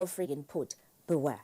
of friggin' put, beware.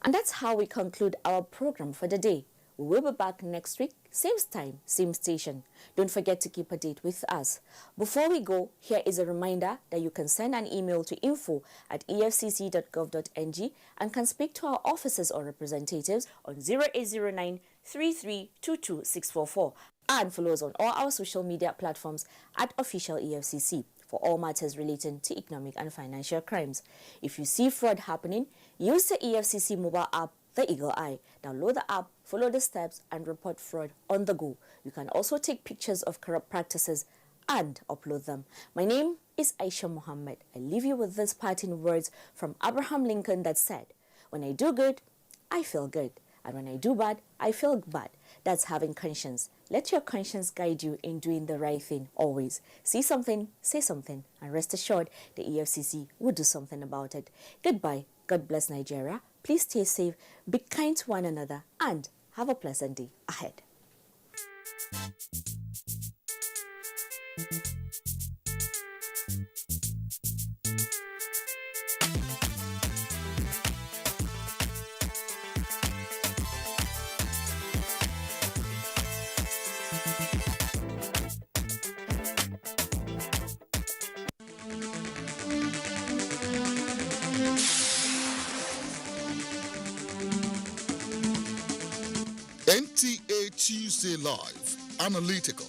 And that's how we conclude our program for the day. We will be back next week, same time, same station. Don't forget to keep a date with us. Before we go, here is a reminder that you can send an email to info@efcc.gov.ng and can speak to our officers or representatives on 0809 3322 644 and follow us on all our social media platforms at Official EFCC for all matters relating to economic and financial crimes. If you see fraud happening, use the EFCC mobile app, the Eagle Eye. Download the app, follow the steps, and report fraud on the go. You can also take pictures of corrupt practices and upload them. My name is Aisha Muhammad. I leave you with these parting words from Abraham Lincoln that said, "When I do good, I feel good. And when I do bad, I feel bad." That's having conscience. Let your conscience guide you in doing the right thing always. See something, say something, and rest assured the EFCC will do something about it. Goodbye. God bless Nigeria. Please stay safe, be kind to one another, and have a pleasant day ahead. NTA Tuesday Live, analytical,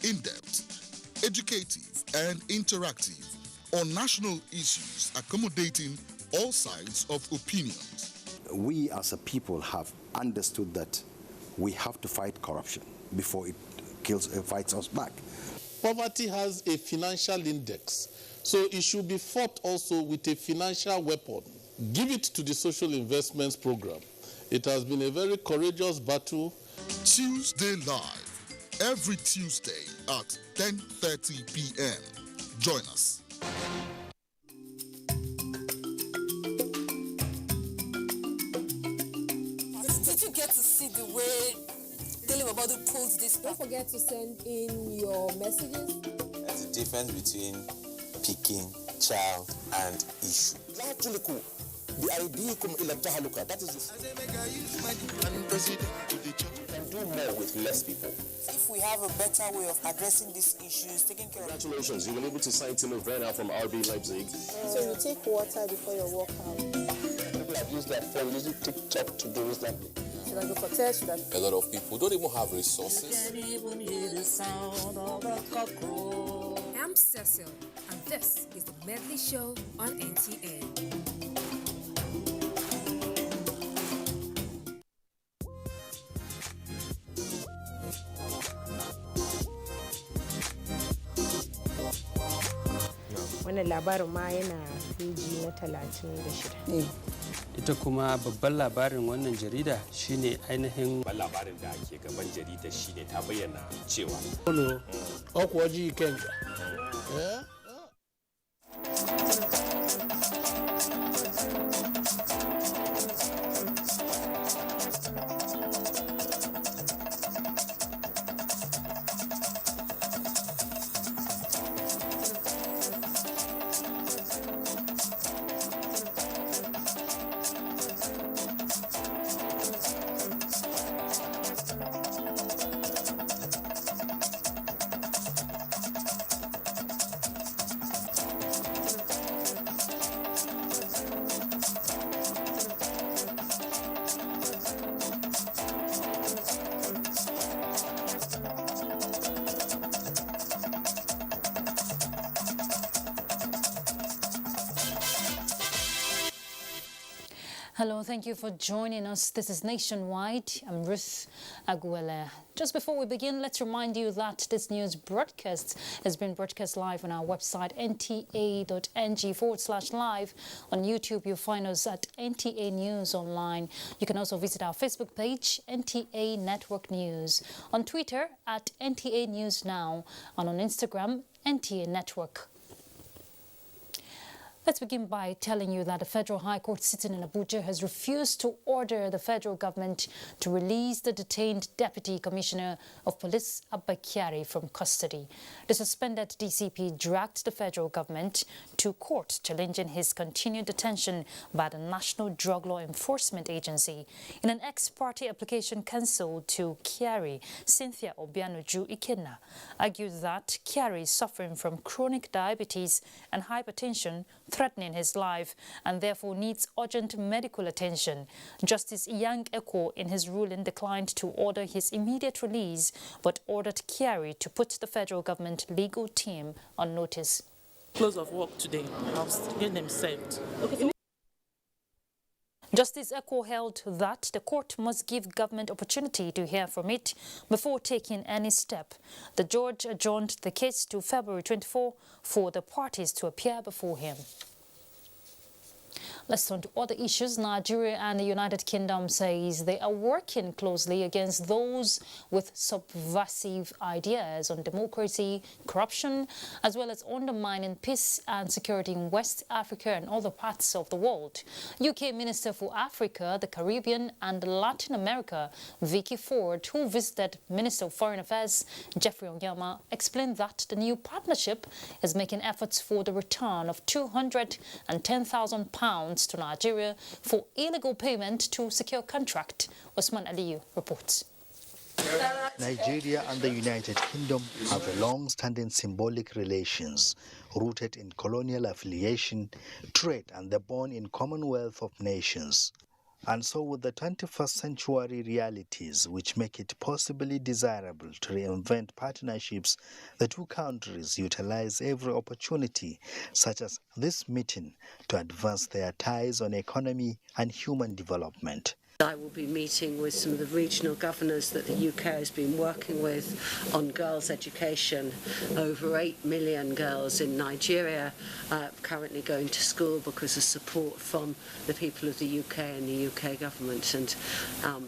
in-depth, educative and interactive on national issues accommodating all sides of opinions. We as a people have understood that we have to fight corruption before it fights us back. Poverty has a financial index, so it should be fought also with a financial weapon. Give it to the social investments program. It has been a very courageous battle. Tuesday Live, every Tuesday at 10:30 p.m. Join us. Did you get to see the way Daily Babadu posed this? Don't forget to send in your messages. There's a difference between picking, child, and issue. The idea that is can do more with less people. If we have a better way of addressing these issues, taking care of... Congratulations, you were able to sign Timo Werner from RB Leipzig. So you take water before your workout. People have used that phone, using TikTok to do that. Should I go for test? A lot of people don't even have resources. I'm Cecil, and this is the Medley Show on NTN. Wannan labarin ma yana peji na 36. Ita kuma babban labarin wannan jarida shine ainihin labarin da ke gaban jarida shine ta bayyana cewa Okwaji Kenga. Hello, thank you for joining us. This is Nationwide. I'm Ruth Aguilera. Just before we begin, let's remind you that this news broadcast has been broadcast live on our website, nta.ng/live. On YouTube, you'll find us at NTA News Online. You can also visit our Facebook page, NTA Network News. On Twitter, at NTA News Now. And on Instagram, NTA Network. Let's begin by telling you that the Federal High Court sitting in Abuja has refused to order the federal government to release the detained Deputy Commissioner of Police Abba Kyari from custody. The suspended DCP dragged the federal government to court challenging his continued detention by the National Drug Law Enforcement Agency. In an ex-parte application cancelled to Kyari, Cynthia Obianuju Ikenna argued that Kyari is suffering from chronic diabetes and hypertension threatening his life and therefore needs urgent medical attention. Justice Yang Eko in his ruling declined to order his immediate release but ordered Kyari to put the federal government legal team on notice. Close of work today, I'll get them served. Okay. Justice Eko held that the court must give government opportunity to hear from it before taking any step. The judge adjourned the case to February 24 for the parties to appear before him. Let's turn to other issues. Nigeria and the United Kingdom says they are working closely against those with subversive ideas on democracy, corruption, as well as undermining peace and security in West Africa and other parts of the world. UK Minister for Africa, the Caribbean and Latin America, Vicky Ford, who visited Minister of Foreign Affairs Geoffrey Onyema, explained that the new partnership is making efforts for the return of £210,000 to Nigeria for illegal payment to secure contract. Osman Aliyu reports. Nigeria and the United Kingdom have a long-standing symbolic relations rooted in colonial affiliation, trade and the bond in Commonwealth of Nations. And so with the 21st century realities which make it possibly desirable to reinvent partnerships, the two countries utilize every opportunity, such as this meeting, to advance their ties on economy and human development. I will be meeting with some of the regional governors that the UK has been working with on girls' education. Over 8 million girls in Nigeria currently going to school because of support from the people of the UK and the UK government. And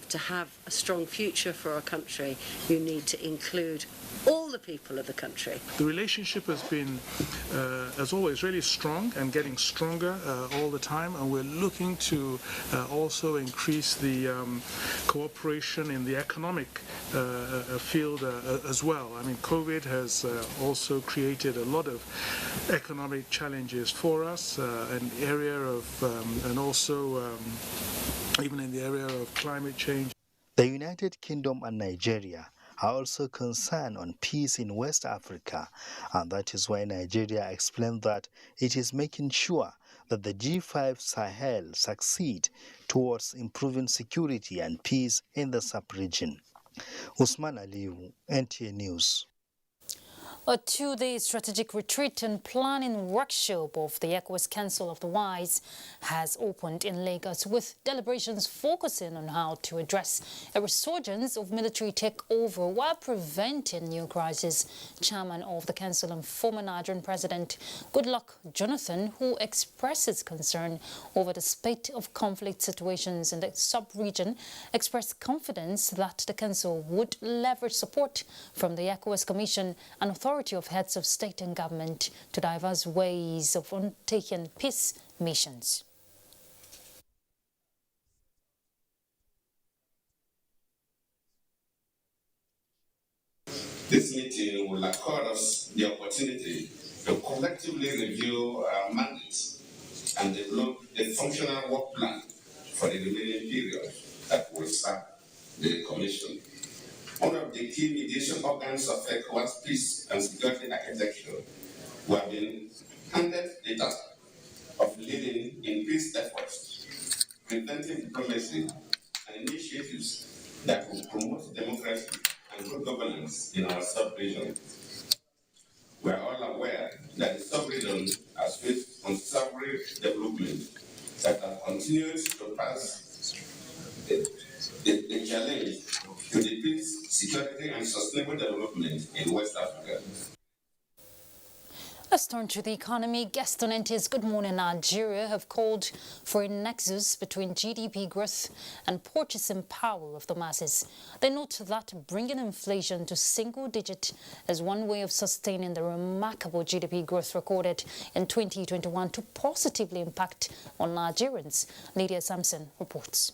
to have a strong future for our country, you need to include all the people of the country. The relationship has been, as always, really strong and getting stronger all the time, and we're looking to also increase the cooperation in the economic field as well. I mean, COVID has also created a lot of economic challenges for us in the area of, and also even in the area of climate change. The United Kingdom and Nigeria are also concerned on peace in West Africa, and that is why Nigeria explained that it is making sure that the G5 Sahel succeed towards improving security and peace in the sub-region. Usman Aliyu, NTA News. A two-day strategic retreat and planning workshop of the ECOWAS Council of the Wise has opened in Lagos, with deliberations focusing on how to address a resurgence of military takeover while preventing new crises. Chairman of the Council and former Nigerian President Goodluck Jonathan, who expresses concern over the spate of conflict situations in the sub-region, expressed confidence that the Council would leverage support from the ECOWAS Commission and authorities of heads of state and government to diverse ways of undertaking peace missions. This meeting will accord us the opportunity to collectively review our mandates and develop a functional work plan for the remaining period that will serve the Commission. One of the key mediation organs of ECOWAS peace and security architecture, who have been handed the task of leading in peace efforts, preventive diplomacy, and initiatives that will promote democracy and good governance in our sub-region. We are all aware that the sub-region has faced considerable development that have continued to pass the challenge to the peace, security, and sustainable development in West Africa. Let's turn to the economy. Guests on NT's Good Morning Nigeria have called for a nexus between GDP growth and purchasing power of the masses. They note that bringing inflation to single digit is one way of sustaining the remarkable GDP growth recorded in 2021 to positively impact on Nigerians. Lydia Sampson reports.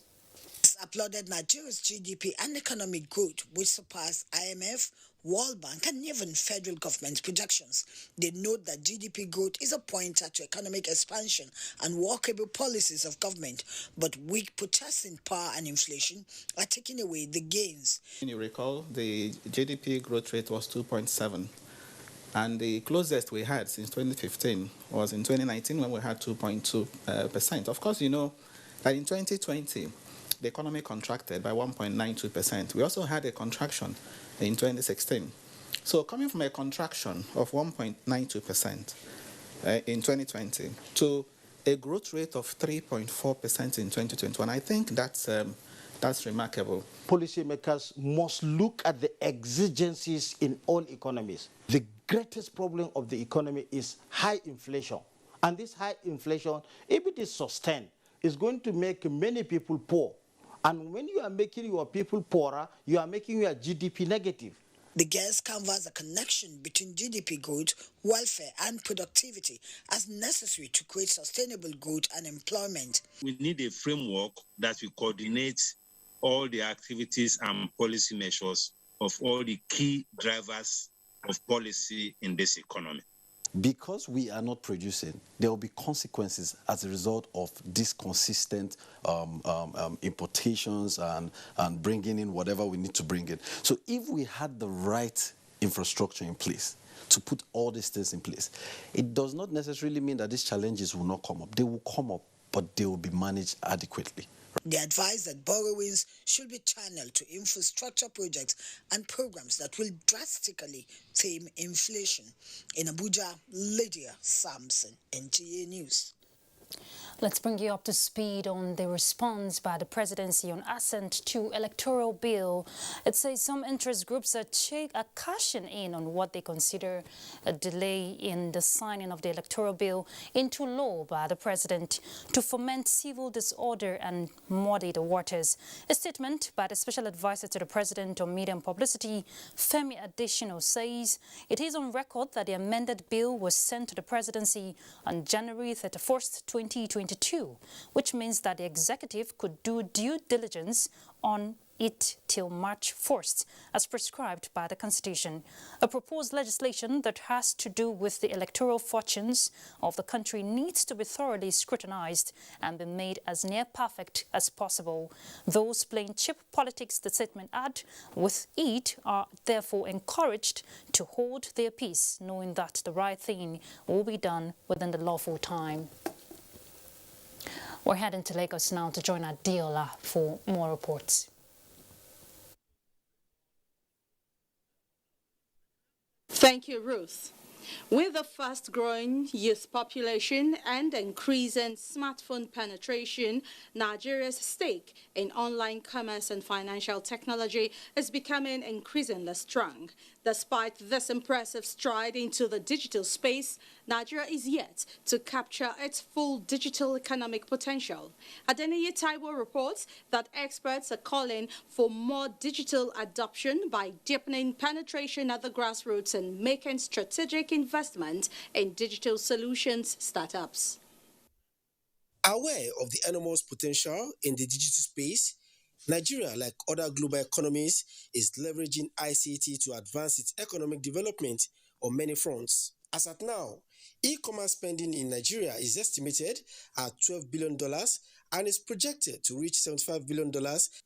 Applauded Nigeria's GDP and economic growth, which surpassed IMF, World Bank and even federal government projections. They note that GDP growth is a pointer to economic expansion and workable policies of government, but weak purchasing power and inflation are taking away the gains. You recall, the GDP growth rate was 2.7, and the closest we had since 2015 was in 2019 when we had 2.2%. Of course, you know that in 2020, the economy contracted by 1.92%. We also had a contraction in 2016. So coming from a contraction of 1.92% in 2020 to a growth rate of 3.4% in 2021, I think that's remarkable. Policymakers must look at the exigencies in all economies. The greatest problem of the economy is high inflation. And this high inflation, if it is sustained, is going to make many people poor. And when you are making your people poorer, you are making your GDP negative. The guests canvass a connection between GDP growth, welfare and productivity as necessary to create sustainable growth and employment. We need a framework that will coordinate all the activities and policy measures of all the key drivers of policy in this economy. Because we are not producing, there will be consequences as a result of these consistent importations and bringing in whatever we need to bring in. So if we had the right infrastructure in place to put all these things in place, it does not necessarily mean that these challenges will not come up. They will come up, but they will be managed adequately. They advise that borrowings should be channeled to infrastructure projects and programs that will drastically tame inflation. In Abuja, Lydia Sampson, NTA News. Let's bring you up to speed on the response by the presidency on assent to electoral bill. It says some interest groups are cashing in on what they consider a delay in the signing of the electoral bill into law by the president to foment civil disorder and muddy the waters. A statement by the special advisor to the president on media and publicity, Femi Adesina, says it is on record that the amended bill was sent to the presidency on January 31st, 2022, which means that the executive could do due diligence on it till March 1st, as prescribed by the Constitution. A proposed legislation that has to do with the electoral fortunes of the country needs to be thoroughly scrutinized and be made as near perfect as possible. Those playing cheap politics, the statement add, with it are therefore encouraged to hold their peace, knowing that the right thing will be done within the lawful time. We're heading to Lagos now to join Adiola for more reports. Thank you, Ruth. With a fast-growing youth population and increasing smartphone penetration, Nigeria's stake in online commerce and financial technology is becoming increasingly strong. Despite this impressive stride into the digital space, Nigeria is yet to capture its full digital economic potential. Adeniyi Taiwo reports that experts are calling for more digital adoption by deepening penetration at the grassroots and making strategic investment in digital solutions startups. Aware of the enormous potential in the digital space, Nigeria, like other global economies, is leveraging ICT to advance its economic development on many fronts. As at now, e-commerce spending in Nigeria is estimated at $12 billion and is projected to reach $75 billion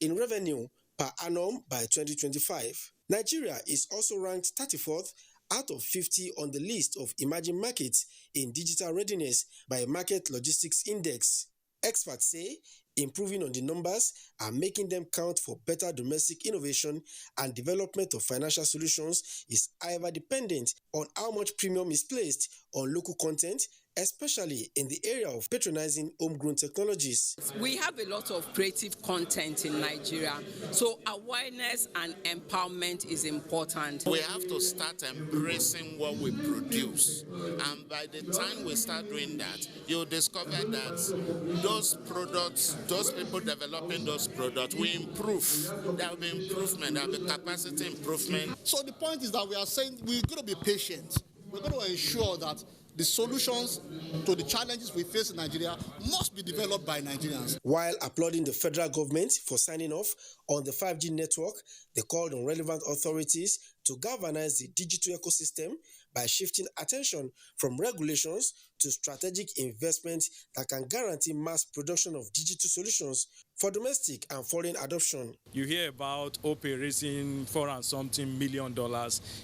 in revenue per annum by 2025. Nigeria is also ranked 34th out of 50 on the list of emerging markets in digital readiness by Market Logistics Index. Experts say improving on the numbers and making them count for better domestic innovation and development of financial solutions is however dependent on how much premium is placed on local content, especially in the area of patronizing homegrown technologies. We have a lot of creative content in Nigeria, so awareness and empowerment is important. We have to start embracing what we produce, and by the time we start doing that, you'll discover that those products, those people developing those products will improve. There will be improvement, there will be capacity improvement. So the point is that we are saying we're going to be patient. We're going to ensure that the solutions to the challenges we face in Nigeria must be developed by Nigerians. While applauding the federal government for signing off on the 5G network, they called on relevant authorities to galvanize the digital ecosystem by shifting attention from regulations to strategic investment that can guarantee mass production of digital solutions for domestic and foreign adoption. You hear about OPE raising $4 and something million.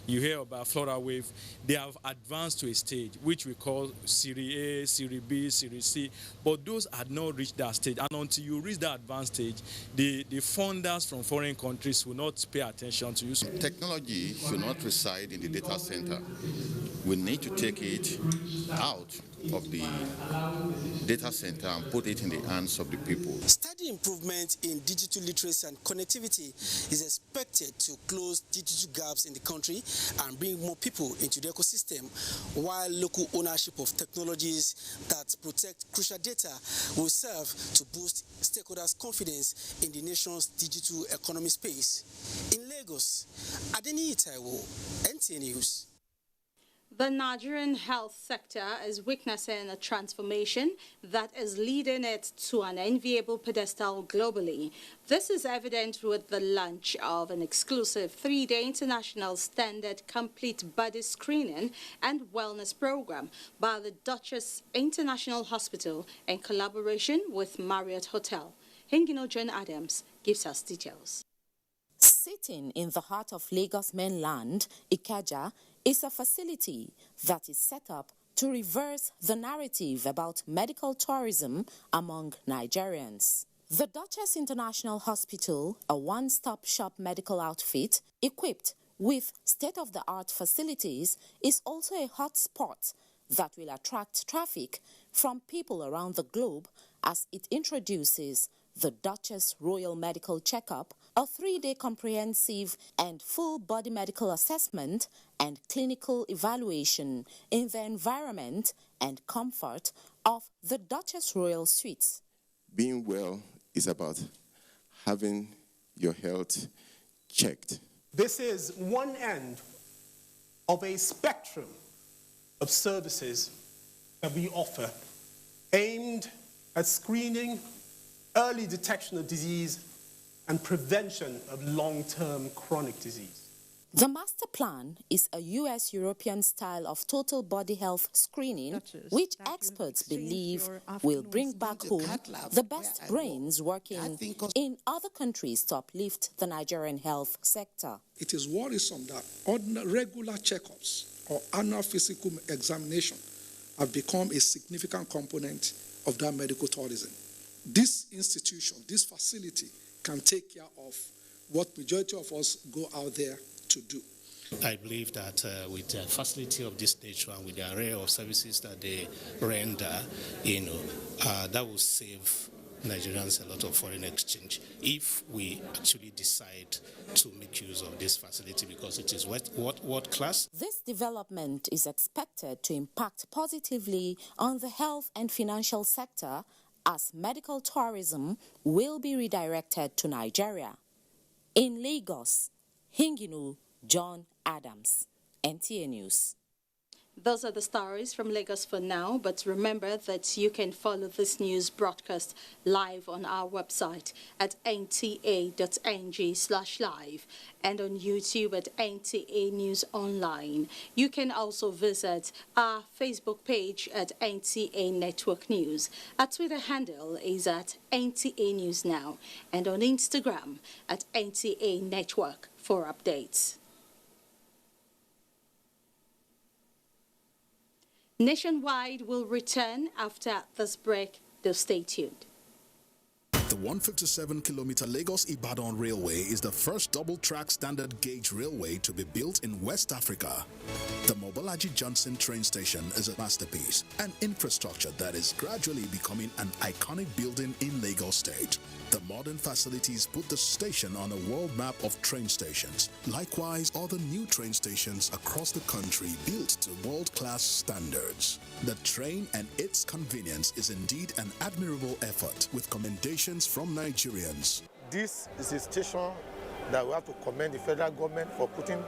You hear about FloraWave. They have advanced to a stage which we call Series A, Series B, Series C, but those had not reached that stage. And until you reach that advanced stage, the funders from foreign countries will not pay attention to you. Technology should not reside in the data center. We need to take it out of the data center and put it in the hands of the people. Steady improvement in digital literacy and connectivity is expected to close digital gaps in the country and bring more people into the ecosystem, while local ownership of technologies that protect crucial data will serve to boost stakeholders' confidence in the nation's digital economy space. In Lagos, Adeni Itaiwo, NTA News. The Nigerian health sector is witnessing a transformation that is leading it to an enviable pedestal globally. This is evident with the launch of an exclusive 3-day international standard complete body screening and wellness program by the Duchess International Hospital in collaboration with Marriott Hotel. Hengino John Adams gives us details. Sitting in the heart of Lagos mainland, Ikeja is a facility that is set up to reverse the narrative about medical tourism among Nigerians. The Duchess International Hospital, a one-stop shop medical outfit equipped with state-of-the-art facilities, is also a hot spot that will attract traffic from people around the globe as it introduces the Duchess Royal Medical Checkup, a 3-day comprehensive and full body medical assessment and clinical evaluation in the environment and comfort of the Duchess Royal Suites. Being well is about having your health checked. This is one end of a spectrum of services that we offer aimed at screening, early detection of disease, and prevention of long-term chronic disease. The master plan is a US-European style of total body health screening, which experts believe will bring back home the best brains working in other countries to uplift the Nigerian health sector. It is worrisome that regular checkups or annual physical examination have become a significant component of that medical tourism. This institution, this facility, can take care of what majority of us go out there to do. I believe that with the facility of this nature and with the array of services that they render, that will save Nigerians a lot of foreign exchange if we actually decide to make use of this facility, because it is world class. This development is expected to impact positively on the health and financial sector, as medical tourism will be redirected to Nigeria. In Lagos, Hinginu John Adams, NTA News. Those are the stories from Lagos for now, but remember that you can follow this news broadcast live on our website at nta.ng/live and on YouTube at NTA News Online. You can also visit our Facebook page at NTA Network News. Our Twitter handle is at NTA News Now, and on Instagram at NTA Network for updates. Nationwide will return after this break. Do stay tuned. The 157-kilometer Lagos-Ibadan Railway is the first double-track standard gauge railway to be built in West Africa. The Mobolaji Johnson train station is a masterpiece, an infrastructure that is gradually becoming an iconic building in Lagos State. The modern facilities put the station on a world map of train stations. Likewise, other new train stations across the country built to world-class standards. The train and its convenience is indeed an admirable effort, with commendations from Nigerians. This is a station that we have to commend the federal government for putting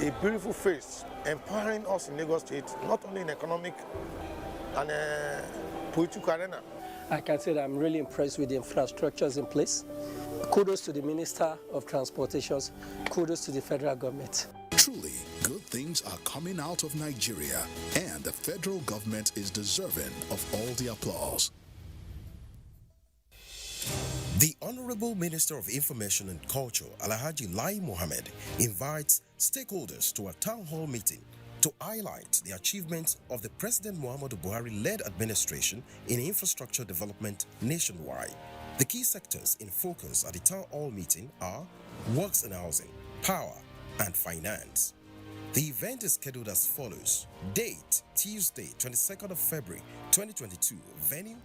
a beautiful face, empowering us in Lagos State, not only in economic and political arena. I can say that I'm really impressed with the infrastructures in place. Kudos to the Minister of Transportations. Kudos to the federal government. Truly, good things are coming out of Nigeria, and the federal government is deserving of all the applause. The Honorable Minister of Information and Culture, Alhaji Lai Mohammed, invites stakeholders to a town hall meeting to highlight the achievements of the President Muhammadu Buhari-led administration in infrastructure development nationwide. The key sectors in focus at the town hall meeting are works and housing, power, and finance. The event is scheduled as follows. Date, Tuesday, 22nd of February, 2022. Venue,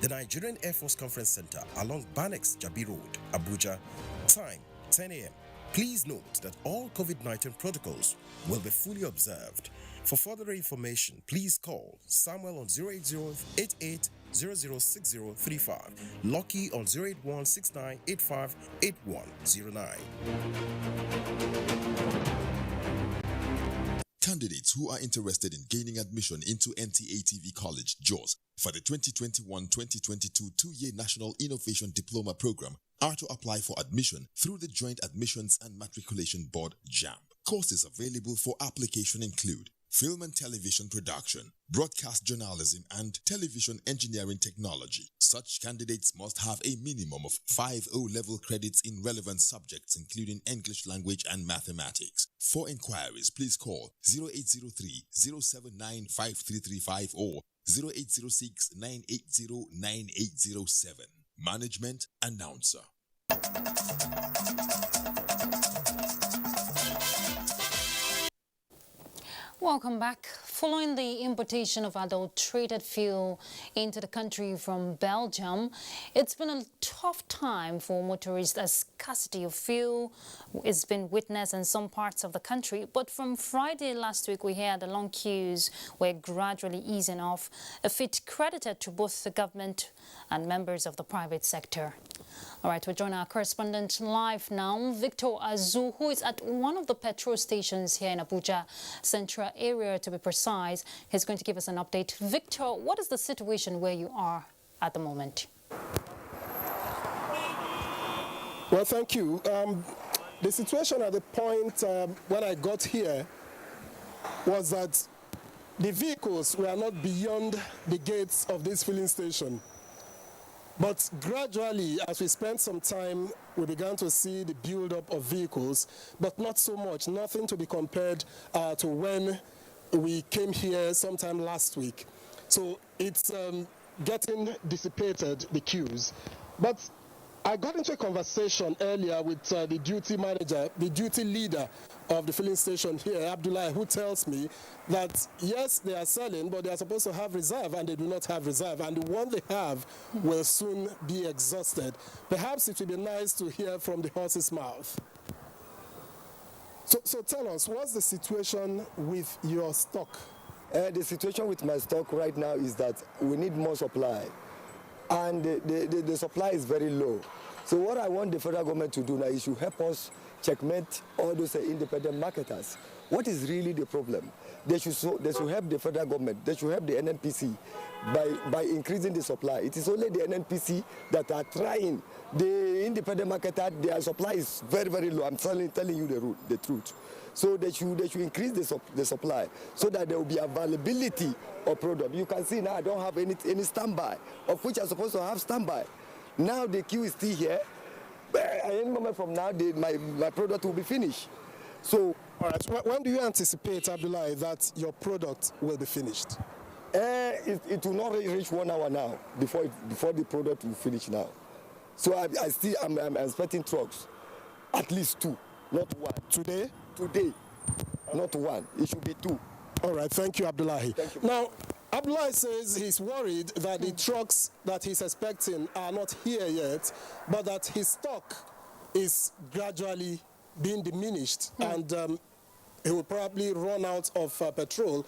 the Nigerian Air Force Conference Center along Banex Jabi Road, Abuja. Time, 10 a.m. Please note that all COVID-19 protocols will be fully observed. For further information, please call Samuel on 08088006035, Lucky on 08169858109. Candidates who are interested in gaining admission into NTA-TV College, Jos, for the 2021-2022 two-year National Innovation Diploma Program are to apply for admission through the Joint Admissions and Matriculation Board, JAMB. Courses available for application include film and television production, broadcast journalism, and television engineering technology. Such candidates must have a minimum of 5 O-level credits in relevant subjects, including English language and mathematics. For inquiries, please call 0803-079-5335 or 0806-980-9807. Management Announcer. Welcome back. Following the importation of adulterated fuel into the country from Belgium, it's been a tough time for motorists as scarcity of fuel has been witnessed in some parts of the country. But from Friday last week, we heard the long queues were gradually easing off, a feat credited to both the government and members of the private sector. All right, we join our correspondent live now, Victor Azu, who is at one of the petrol stations here in Abuja Central area, to be precise. He's going to give us an update. Victor, what is the situation where you are at the moment? Well, thank you. The situation at the point when I got here was that the vehicles were not beyond the gates of this filling station. But gradually, as we spent some time, we began to see the build-up of vehicles, but not so much, nothing to be compared to when we came here sometime last week. So it's getting dissipated, the queues. But I got into a conversation earlier with the duty manager, the duty leader of the filling station here, Abdullah, who tells me that, yes, they are selling, but they are supposed to have reserve, and they do not have reserve. And the one they have will soon be exhausted. Perhaps it would be nice to hear from the horse's mouth. So tell us, what's the situation with your stock? The situation with my stock right now is that we need more supply. And the supply is very low. So what I want the federal government to do now is to help us checkmate all those independent marketers. What is really the problem? They should help the federal government. They should help the NNPC by increasing the supply. It is only the NNPC that are trying. The independent marketer, their supply is very, very low. I'm telling you the truth. So they should increase the supply so that there will be availability of product. You can see now I don't have any standby, of which I'm supposed to have standby. Now the queue is still here. Any moment from now, my product will be finished. So, all right. When do you anticipate, Abdullah, that your product will be finished? It will not reach 1 hour now before the product will finish now. So I'm expecting trucks, at least 2, not 1. Today? Today, not 1. It should be 2. All right, thank you, Abdullahi. Thank you. Now, Abdullahi says he's worried that the trucks that he's expecting are not here yet, but that his stock is gradually being diminished, and he will probably run out of petrol.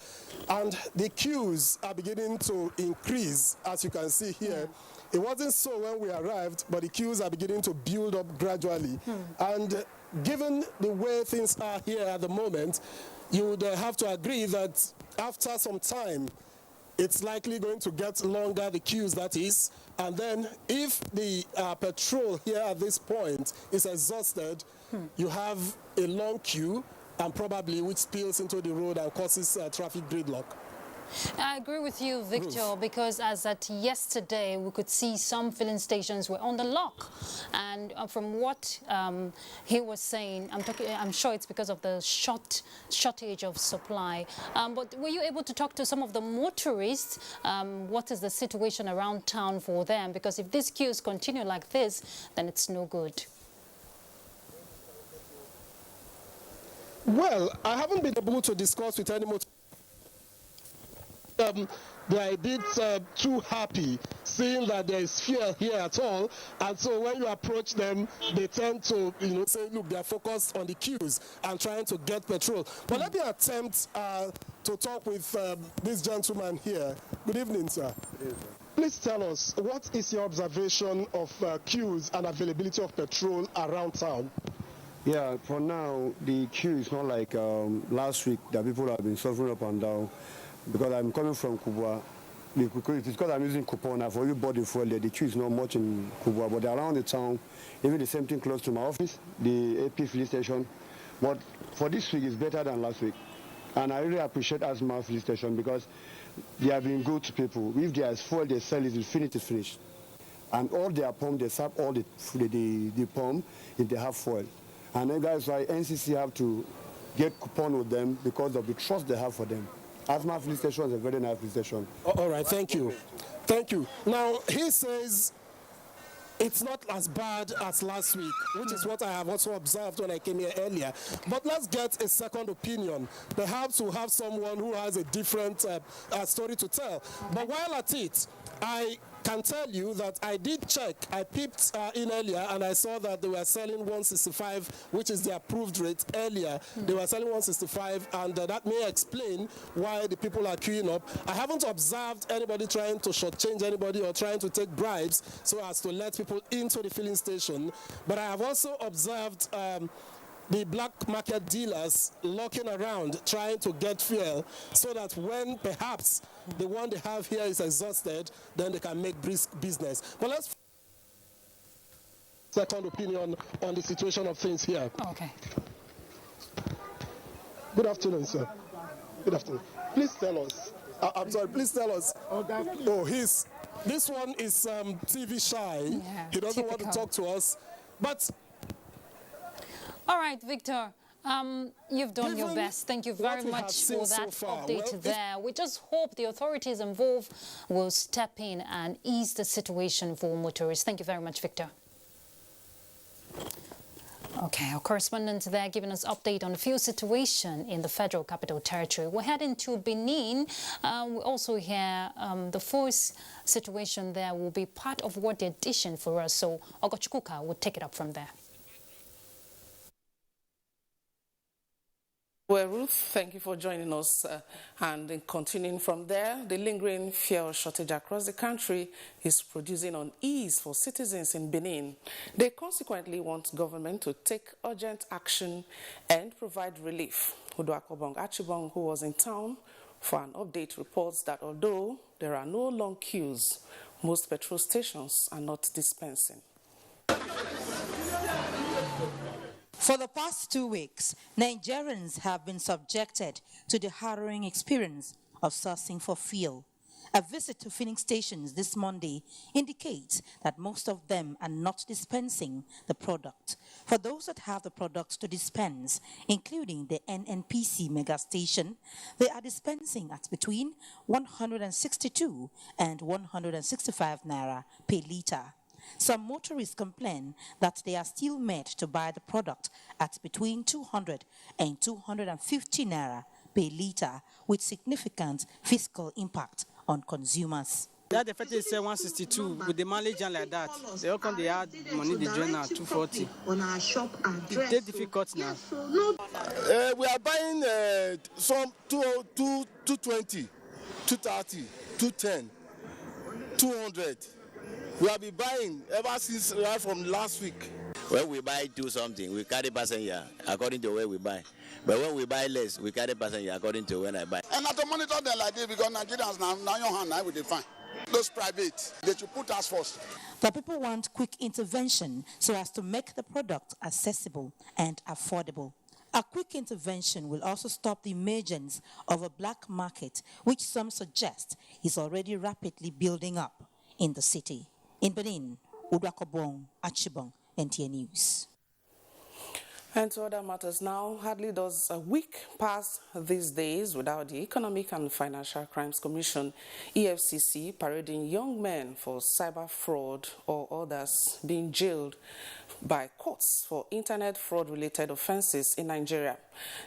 And the queues are beginning to increase, as you can see here. It wasn't so when we arrived, but the queues are beginning to build up gradually. And given the way things are here at the moment, you would have to agree that after some time, it's likely going to get longer, the queues that is, and then if the petrol here at this point is exhausted, you have a long queue, and probably which spills into the road and causes traffic gridlock. I agree with you, Victor, because as at yesterday, we could see some filling stations were on the lock. And from what he was saying, I'm sure it's because of the shortage of supply. But were you able to talk to some of the motorists? What is the situation around town for them? Because if these queues continue like this, then it's no good. Well, I haven't been able to discuss with any motorists. They are a bit too happy seeing that there is fuel here at all, and so when you approach them, they tend to, say, look, they are focused on the queues and trying to get petrol. But let me attempt to talk with this gentleman here. Good evening, sir. Good evening. Please tell us, what is your observation of queues and availability of petrol around town? Yeah, for now, the queue is not like last week that people have been suffering up and down. Because I'm coming from Kubwa, it's because I'm using coupon. I've already bought the fuel there. The queue is not much in Kubwa, but around the town, even the same thing close to my office, the AP filling station. But for this week, it's better than last week. And I really appreciate Asma filling station because they have been good to people. If there is fuel, they sell it, it's finished. And all their pump, they serve all the pump if they have fuel. And then that's why NCC have to get coupon with them because of the trust they have for them. Asma filling station is a very nice filling station. All right, thank you. Thank you. Now, he says it's not as bad as last week, which is what I have also observed when I came here earlier. But let's get a second opinion. Perhaps we'll have someone who has a different story to tell. But while at it, I can tell you that I did check. I peeped in earlier and I saw that they were selling 165, which is the approved rate earlier. They were selling 165, and that may explain why the people are queuing up. I haven't observed anybody trying to shortchange anybody or trying to take bribes so as to let people into the filling station. But I have also observed the black market dealers looking around trying to get fuel so that when perhaps the one they have here is exhausted, then they can make brisk business. But let's second opinion on the situation of things here. Okay. Good afternoon, sir. Good afternoon. Please tell us. I'm sorry, please tell us. This one is TV shy. Yeah, he doesn't want to talk to us. But all right, Victor, you've done your best. Thank you very much for that update there. We just hope the authorities involved will step in and ease the situation for motorists. Thank you very much, Victor. Okay, our correspondent there giving us update on the fuel situation in the Federal Capital Territory. We're heading to Benin. We also hear the force situation there will be part of what the edition for us. So Ogochukuka will take it up from there. Well, Ruth, thank you for joining us. And in continuing from there, the lingering fuel shortage across the country is producing unease for citizens in Benin. They consequently want government to take urgent action and provide relief. Uduakobong Achibong, who was in town for an update, reports that although there are no long queues, most petrol stations are not dispensing. For the past 2 weeks, Nigerians have been subjected to the harrowing experience of sourcing for fuel. A visit to filling stations this Monday indicates that most of them are not dispensing the product. For those that have the products to dispense, including the NNPC mega station, they are dispensing at between 162 and 165 naira per litre. some motorists complain that they are still made to buy the product at between 200 and 250 naira per litre, with significant fiscal impact on consumers. That effect is 162 with the mileage and like that. They all come, they add money, they join now 240. On our shop address. It's difficult now. We are buying some 220, 230, 210, 200. We have been buying ever since right from last week. When we buy do something, we carry passenger according to where we buy. But when we buy less, we carry passenger according to when I buy. And I don't monitor them like this because Nigerians now your hand, I will define. Those private, they should put us first. The people want quick intervention so as to make the product accessible and affordable. A quick intervention will also stop the emergence of a black market, which some suggest is already rapidly building up in the city. In Benin, Udakobong, Achibong, NTA News. And to other matters now, hardly does a week pass these days without the Economic and Financial Crimes Commission, EFCC, parading young men for cyber fraud or others being jailed by courts for internet fraud-related offenses in Nigeria.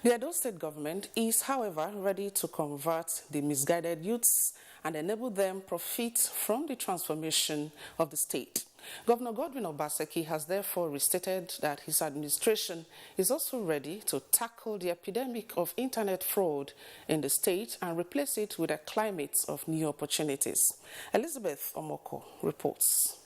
The Edo State government is, however, ready to convert the misguided youths and enable them profit from the transformation of the state. Governor Godwin Obaseki has therefore restated that his administration is also ready to tackle the epidemic of internet fraud in the state and replace it with a climate of new opportunities. Elizabeth Omoko reports.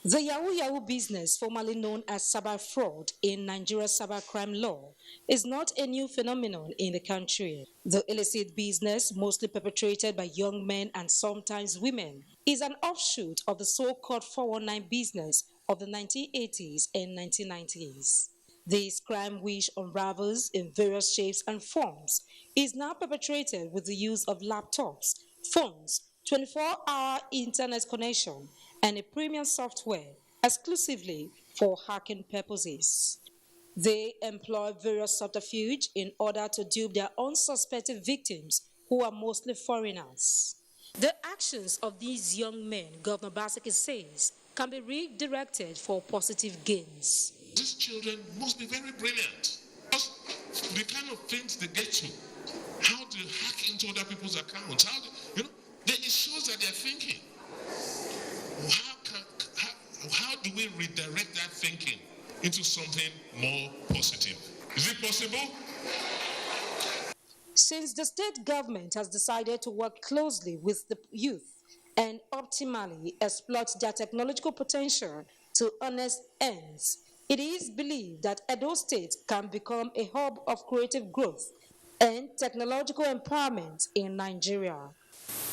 The Yahoo business, formerly known as cyber fraud in Nigeria's cybercrime law, is not a new phenomenon in the country. The illicit business, mostly perpetrated by young men and sometimes women, is an offshoot of the so-called 419 business of the 1980s and 1990s. This crime, which unravels in various shapes and forms, is now perpetrated with the use of laptops, phones, 24-hour internet connection, and a premium software exclusively for hacking purposes. They employ various subterfuge in order to dupe their unsuspected victims, who are mostly foreigners. The actions of these young men, Governor Obaseki says, can be redirected for positive gains. These children must be very brilliant. The kind of things they get to, how to hack into other people's accounts, it shows that they're thinking. How do we redirect that thinking into something more positive? Is it possible? Since the state government has decided to work closely with the youth and optimally exploit their technological potential to honest ends, it is believed that Edo State can become a hub of creative growth and technological empowerment in Nigeria.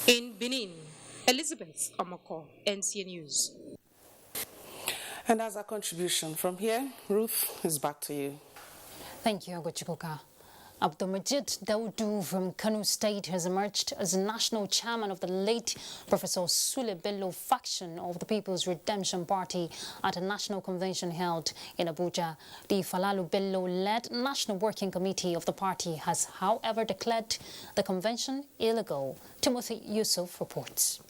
In Benin, Elizabeth Omoko, NTA News. And as a contribution from here, Ruth is back to you. Thank you, Agochikoka. Abdulmajid Daudu from Kano State has emerged as national chairman of the late Professor Sule Bello faction of the People's Redemption Party at a national convention held in Abuja. The Falalu Bello-led National Working Committee of the party has, however, declared the convention illegal. Timothy Yusuf reports.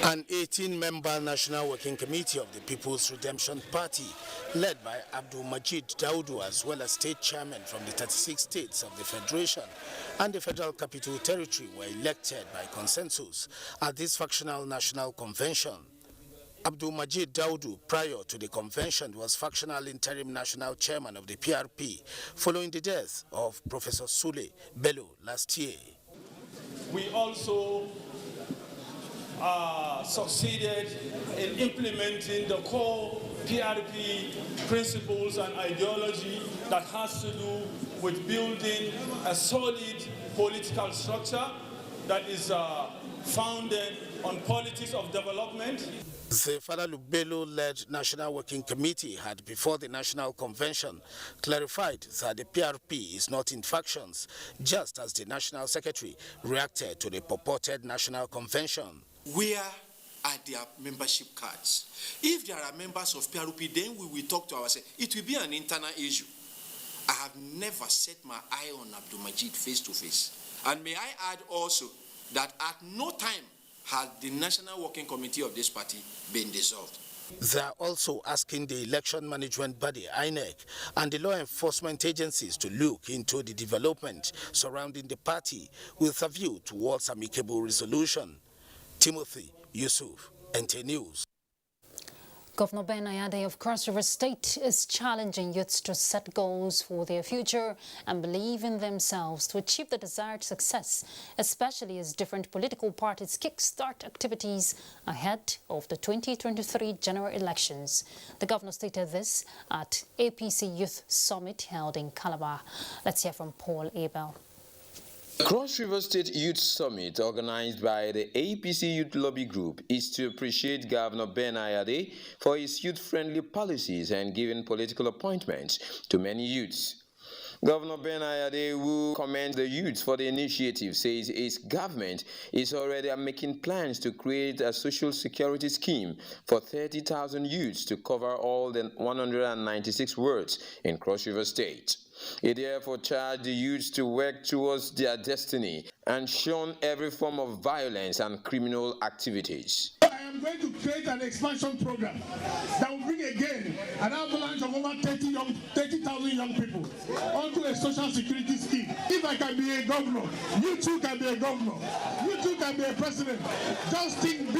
An 18-member National Working Committee of the People's Redemption Party, led by Abdulmajid Daudu, as well as state chairmen from the 36 states of the Federation and the Federal Capital Territory, were elected by consensus at this factional national convention. Abdulmajid Daudu, prior to the convention, was factional interim national chairman of the PRP following the death of Professor Sule Bello last year. We also succeeded in implementing the core PRP principles and ideology that has to do with building a solid political structure that is founded on politics of development. The Falalu Bello-led National Working Committee had, before the National Convention, clarified that the PRP is not in factions, just as the National Secretary reacted to the purported National Convention. Where are their membership cards? If there are members of PRP, then we will talk to ourselves. It will be an internal issue. I have never set my eye on Abdulmajid face to face. And may I add also that at no time had the National Working Committee of this party been dissolved. They are also asking the election management body, INEC, and the law enforcement agencies to look into the development surrounding the party with a view towards amicable resolution. Timothy Yusuf, NT News. Governor Ben Ayade of Cross River State is challenging youths to set goals for their future and believe in themselves to achieve the desired success, especially as different political parties kickstart activities ahead of the 2023 general elections. The governor stated this at APC Youth Summit held in Calabar. Let's hear from Paul Abel. Cross River State Youth Summit, organized by the APC Youth Lobby Group, is to appreciate Governor Ben Ayade for his youth-friendly policies and giving political appointments to many youths. Governor Ben Ayade, who commends the youths for the initiative, says his government is already making plans to create a social security scheme for 30,000 youths to cover all the 196 wards in Cross River State. He therefore charged the youths to work towards their destiny and shun every form of violence and criminal activities. I am going to create an expansion program that will bring again an avalanche of over 30,000 young people onto a social security scheme. If I can be a governor, you too can be a governor. You too can be a president. Just think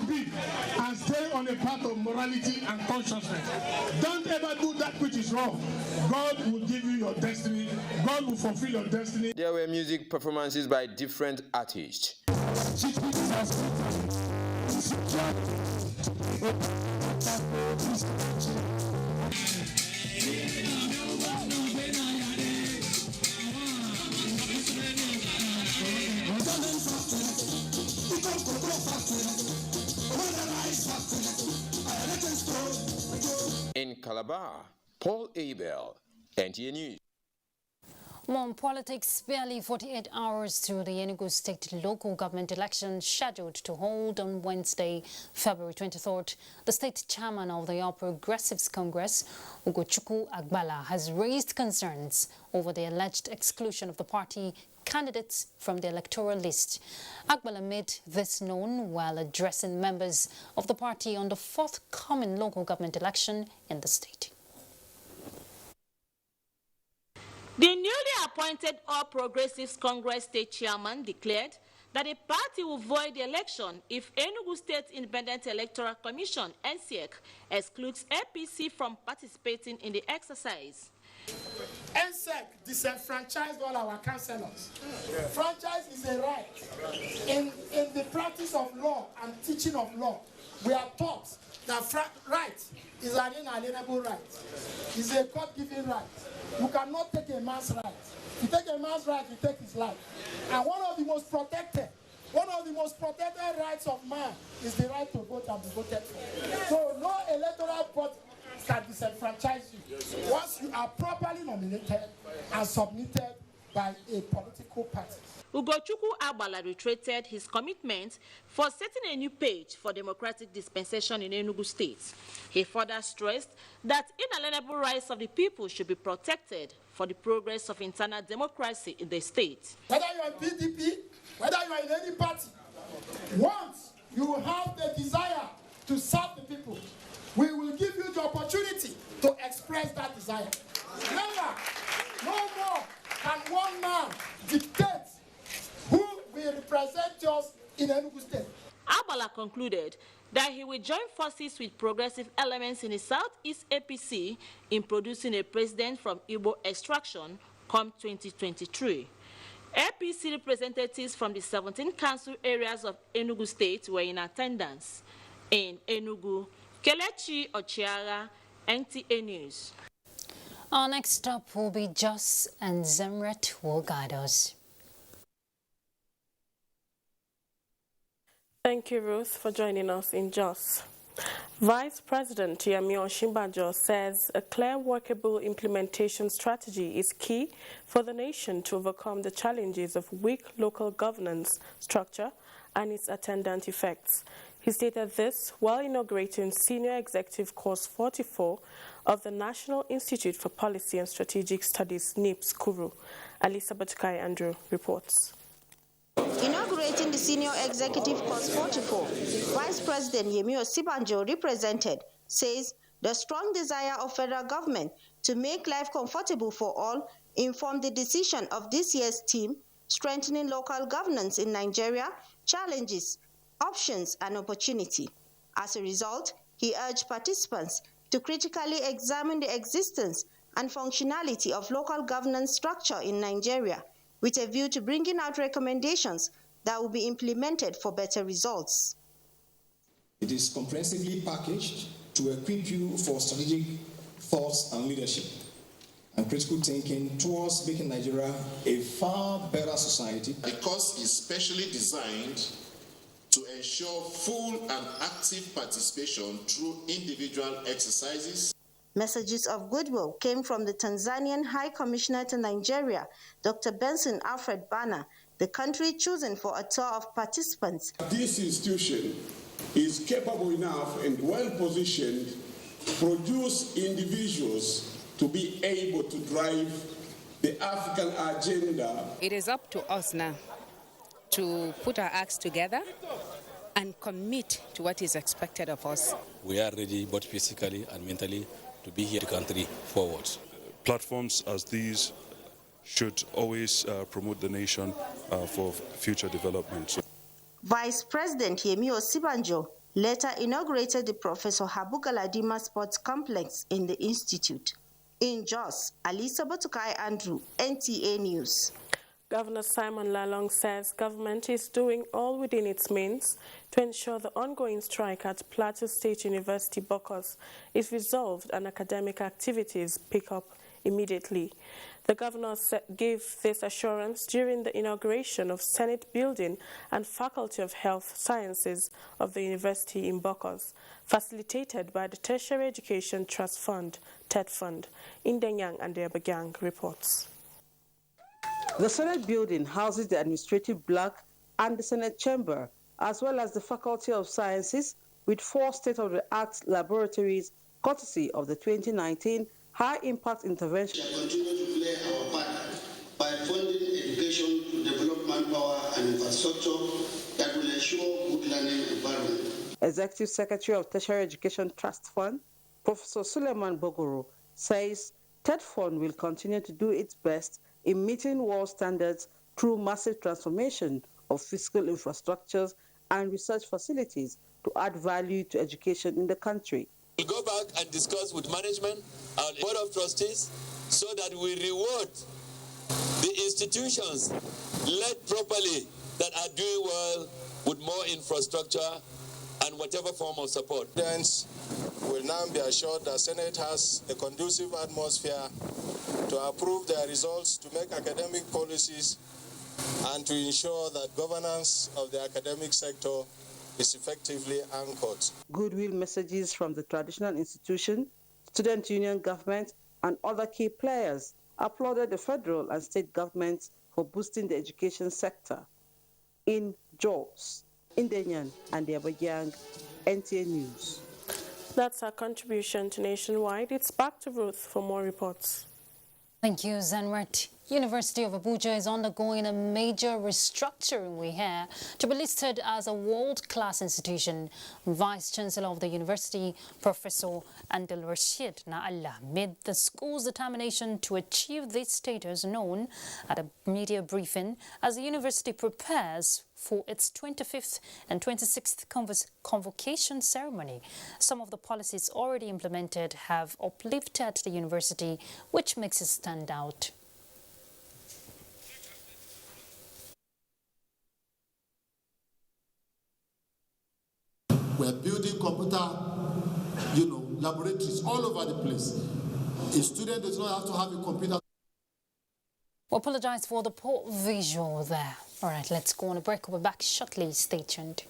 big, and stay on a path of morality and consciousness. Don't ever do that which is wrong. God will give you your destiny. God will fulfill your destiny. There were music performances by different artists. In Calabar, Paul Abel, NTA News. More on politics, barely 48 hours to the Enugu State local government election scheduled to hold on Wednesday, February 23rd. The state chairman of the All Progressives Congress, Ugochukwu Agbala, has raised concerns over the alleged exclusion of the party candidates from the electoral list. Agbala made this known while addressing members of the party on the forthcoming local government election in the state. The newly appointed All Progressives Congress State Chairman declared that the party will void the election if Enugu State Independent Electoral Commission, NCEC, excludes APC from participating in the exercise. NCEC disenfranchised all our councillors. Franchise is a right. In the practice of law and teaching of law, we are taught that right is an inalienable right. It's a God-given right. You cannot take a man's right. If you take a man's right, you take his life. And one of the most protected rights of man is the right to vote and be voted for. So no electoral body can disenfranchise you once you are properly nominated and submitted by a political party. Ugochukwu Agbala reiterated his commitment for setting a new page for democratic dispensation in Enugu State. He further stressed that inalienable rights of the people should be protected for the progress of internal democracy in the state. Whether you are in PDP, whether you are in any party, once you have the desire to serve the people, we will give you the opportunity to express that desire. Never, no more can one man dictate who will represent us in Enugu State. Agbala concluded that he will join forces with progressive elements in the Southeast APC in producing a president from Igbo extraction come 2023. APC representatives from the 17 council areas of Enugu State were in attendance. In Enugu, Kelechi Ochiara, NTA News. Our next stop will be Jos, and Zemret will guide us. Thank you, Ruth, for joining us in Jos. Vice President Yemi Osinbajo says a clear, workable implementation strategy is key for the nation to overcome the challenges of weak local governance structure and its attendant effects. He stated this while inaugurating Senior Executive Course 44 of the National Institute for Policy and Strategic Studies, NIPS, Kuru. Alisa Batukai Andrew reports. Inaugural Inaugurating the Senior Executive Course 44, Vice President Yemi Osibanjo represented, says the strong desire of federal government to make life comfortable for all informed the decision of this year's theme, strengthening local governance in Nigeria, challenges, options, and opportunity. As a result, he urged participants to critically examine the existence and functionality of local governance structure in Nigeria, with a view to bringing out recommendations that will be implemented for better results. It is comprehensively packaged to equip you for strategic thoughts and leadership and critical thinking towards making Nigeria a far better society. The course is specially designed to ensure full and active participation through individual exercises. Messages of goodwill came from the Tanzanian High Commissioner to Nigeria, Dr. Benson Alfred Bana, the country chosen for a tour of participants. This institution is capable enough and well-positioned to produce individuals to be able to drive the African agenda. It is up to us now to put our acts together and commit to what is expected of us. We are ready both physically and mentally to be here, the country forward. Platforms as these should always promote the nation for future development. Vice President Yemi Osibanjo later inaugurated the Professor Habu Galadima Sports Complex in the Institute. In Jos, Alisa Botukai Andrew, NTA News. Governor Simon Lalong says government is doing all within its means to ensure the ongoing strike at Plateau State University Bokos is resolved and academic activities pick up immediately. The governor gave this assurance during the inauguration of Senate Building and Faculty of Health Sciences of the University in Bokos, facilitated by the Tertiary Education Trust Fund, TED Fund. Indenyang and Abuja reports. The Senate building houses the administrative block and the Senate chamber, as well as the Faculty of Sciences, with 4 state-of-the-art laboratories, courtesy of the 2019 High-Impact Intervention. We shall continue to play our part by funding education to develop manpower and infrastructure that will ensure good learning environment. Executive Secretary of Tertiary Education Trust Fund, Professor Suleiman Bogoro, says TED Fund will continue to do its best in meeting world standards through massive transformation of physical infrastructures and research facilities to add value to education in the country. We'll go back and discuss with management and Board of Trustees so that we reward the institutions led properly that are doing well with more infrastructure and whatever form of support. Students will now be assured that Senate has a conducive atmosphere to approve their results, to make academic policies, and to ensure that governance of the academic sector is effectively anchored. Goodwill messages from the traditional institution, student union government, and other key players applauded the federal and state governments for boosting the education sector. In Jos, Indenyan and Abuja, NTA News. That's our contribution to Nationwide. It's back to Ruth for more reports. Thank you, Zenret. University of Abuja is undergoing a major restructuring, we hear, to be listed as a world-class institution. Vice-Chancellor of the university, Professor Abdul Rashid Naalla, made the school's determination to achieve this status known at a media briefing as the university prepares for its 25th and 26th convocation ceremony. Some of the policies already implemented have uplifted the university, which makes it stand out. We're building computer, laboratories all over the place. A student does not have to have a computer. We apologize for the poor visual there. All right, let's go on a break. We'll be back shortly. Stay tuned.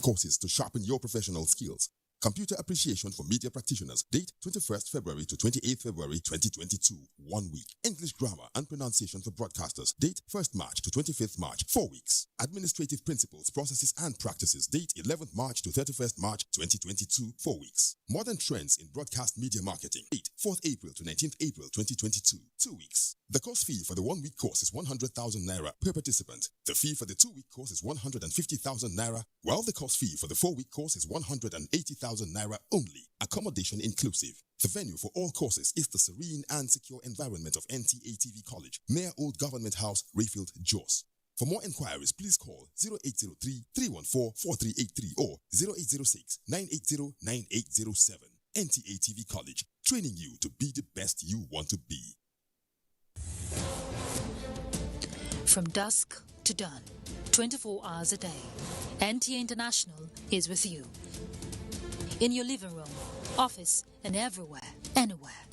Courses to sharpen your professional skills. Computer Appreciation for Media Practitioners. Date 21st February to 28th February 2022. 1 week. English Grammar and Pronunciation for Broadcasters. Date 1st March to 25th March. 4 weeks. Administrative Principles, Processes and Practices. Date 11th March to 31st March 2022. 4 weeks. Modern Trends in Broadcast Media Marketing. Date 4th April to 19th April 2022. 2 weeks. The course fee for the 1 week course is 100,000 naira per participant. The fee for the 2 week course is 150,000 naira, while the course fee for the 4 week course is 180,000 naira only. Accommodation inclusive. The venue for all courses is the serene and secure environment of NTA TV College, near Old Government House, Rayfield, Jos. For more inquiries, please call 0803-314-4383 or 0806-980-9807. NTA TV College, training you to be the best you want to be. From dusk to dawn, 24 hours a day, NTA International is with you. In your living room, office, and everywhere, anywhere.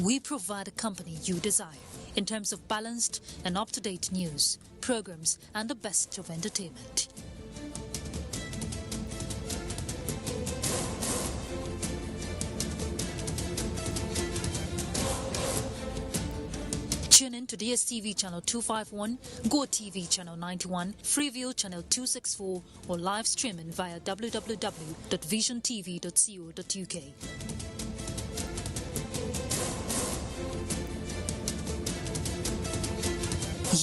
We provide the company you desire in terms of balanced and up-to-date news, programs, and the best of entertainment. Tune in to DSTV channel 251, GoTV channel 91, Freeview channel 264, or live streaming via www.visiontv.co.uk.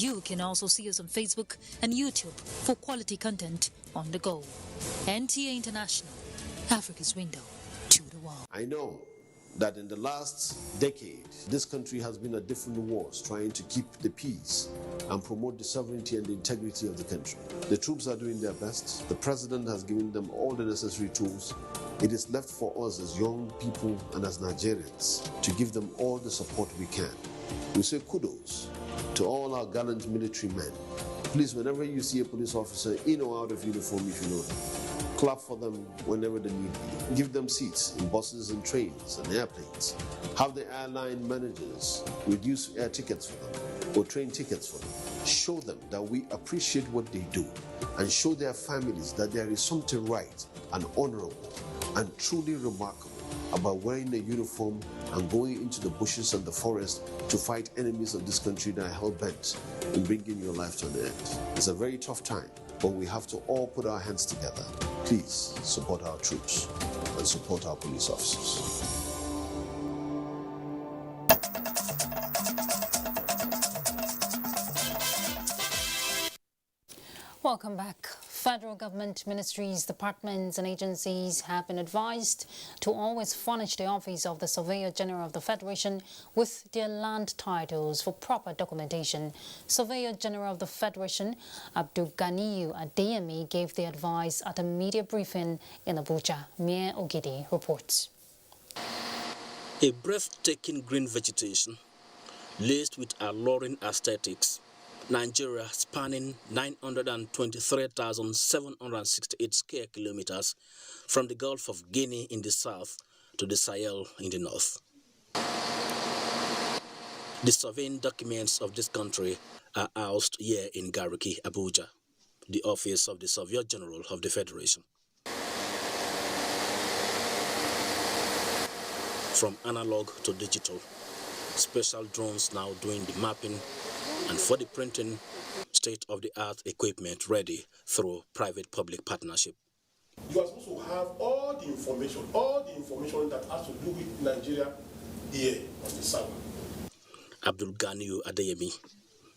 You can also see us on Facebook and YouTube for quality content on the go. NTA International, Africa's window to the world. I know that in the last decade, this country has been at different wars trying to keep the peace and promote the sovereignty and the integrity of the country. The troops are doing their best. The president has given them all the necessary tools. It is left for us as young people and as Nigerians to give them all the support we can. We say kudos to all our gallant military men. Please, whenever you see a police officer in or out of uniform, if you know them, clap for them whenever they need be. Give them seats in buses and trains and airplanes. Have the airline managers reduce air tickets for them or train tickets for them. Show them that we appreciate what they do and show their families that there is something right and honorable and truly remarkable about wearing a uniform and going into the bushes and the forest to fight enemies of this country that are hell-bent in bringing your life to an end. It's a very tough time, but we have to all put our hands together. Please support our troops and support our police officers. Welcome back. Federal government ministries, departments and agencies have been advised to always furnish the office of the Surveyor General of the Federation with their land titles for proper documentation. Surveyor General of the Federation, Abdulganiyu Adeyemi, gave the advice at a media briefing in Abuja. Mia Ogidi reports. A breathtaking green vegetation, laced with alluring aesthetics, Nigeria spanning 923,768 square kilometers from the Gulf of Guinea in the south to the Sahel in the north. The surveying documents of this country are housed here in Gariki, Abuja, the office of the Surveyor General of the Federation. From analog to digital, special drones now doing the mapping, and for the printing, state-of-the-art equipment ready through private-public partnership. You are supposed to have all the information that has to do with Nigeria here on the server. Abdulganiyu Adeyemi,